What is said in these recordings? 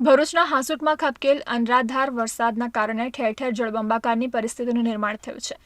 ભરૂચના હાંસોટમાં ખાબકેલ અનરાધાર વરસાદના કારણે ઠેર ઠેર જળબંબાકારની પરિસ્થિતિનું નિર્માણ થયું છે.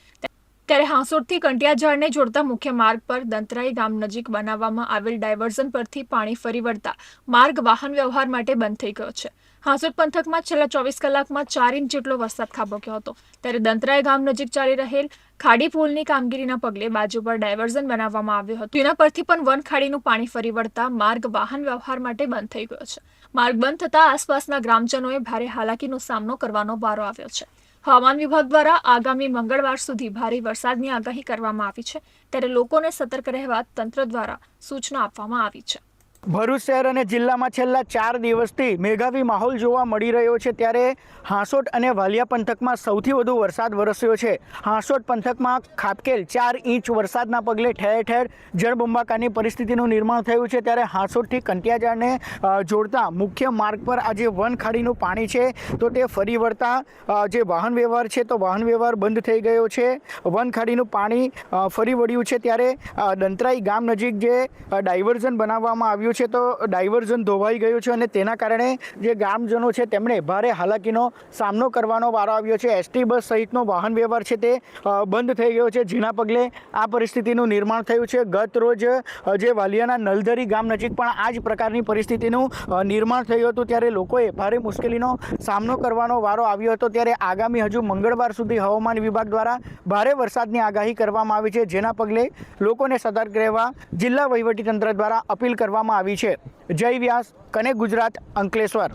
ત્યારે હાંસોટથી કંટિયાઝાડને જોડતા મુખ્ય માર્ગ પર દંતરાઈ ગામ નજીક બનાવવામાં આવેલ ડાયવર્ઝન પરથી પાણી ફરી વળતા માર્ગ વાહન વ્યવહાર માટે બંધ થઈ ગયો છે. હાંસોટ પંથકમાં છેલ્લા 24 કલાકમાં 4 ઇંચ જેટલો વરસાદ ખાબક્યો હતો. ત્યારે દંતરાઈ ગામ નજીક ચાલી રહેલ ખાડી પુલની કામગીરીના પગલે બાજુ પર ડાયવર્ઝન બનાવવામાં આવ્યું હતું. તેના પરથી પણ વન ખાડીનું પાણી ફરી વળતા માર્ગ વાહન વ્યવહાર માટે બંધ થઈ ગયો છે. માર્ગ બંધ થતા આસપાસના ગ્રામજનોએ ભારે હાલાકીનો સામનો કરવાનો વારો આવ્યો છે. હવામાન વિભાગ દ્વારા આગામી મંગળવાર સુધી ભારે વરસાદની આગાહી કરવામાં આવી છે. ત્યારે લોકોને સતર્ક રહેવા તંત્ર દ્વારા સૂચના આપવામાં આવી છે. ભરૂચ શહેર અને જિલ્લામાં છેલ્લા 4 દિવસથી મેઘાવી માહોલ જોવા મળી રહ્યો છે. ત્યારે હાંસોટ અને વાલિયા પંથકમાં સૌથી વધુ વરસાદ વરસ્યો છે. હાંસોટ પંથકમાં ખાબકેલ 4 ઇંચ વરસાદના પગલે ઠેર ઠેર જળબંબાકારની પરિસ્થિતિનું નિર્માણ થયું છે. ત્યારે હાંસોટથી કંટિયાઝાડને જોડતા મુખ્ય માર્ગ પર આ જે વન ખાડીનું પાણી છે તો તે ફરી વળતા જે વાહન વ્યવહાર છે તો વાહન વ્યવહાર બંધ થઈ ગયો છે. વન ખાડીનું પાણી ફરી વળ્યું છે. ત્યારે દંતરાઈ ગામ નજીક જે ડાયવર્ઝન બનાવવામાં આવ્યું છે તો ડાયવર્ઝન ધોવાઈ ગયું છે અને તેના કારણે જે ગ્રામજનો છે તેમણે ભારે હાલાકીનો સામનો કરવાનો વારો આવ્યો છે. એસટી બસ સહિતનો વાહન વ્યવહાર છે તે બંધ થઈ ગયો છે, જેના પગલે આ પરિસ્થિતિનું નિર્માણ થયું છે. ગત રોજ જે વાલિયાના નલધરી ગામ નજીક પણ આ જ પ્રકારની પરિસ્થિતિનું નિર્માણ થયું હતું. ત્યારે લોકોએ ભારે મુશ્કેલીનો સામનો કરવાનો વારો આવ્યો હતો. ત્યારે આગામી હજુ મંગળવાર સુધી હવામાન વિભાગ દ્વારા ભારે વરસાદની આગાહી કરવામાં આવી છે, જેના પગલે લોકોને સતર્ક રહેવા જિલ્લા વહીવટીતંત્ર દ્વારા અપીલ કરવામાં આવી છે. જય વ્યાસ, કનેક્ટ ગુજરાત, અંકલેશ્વર.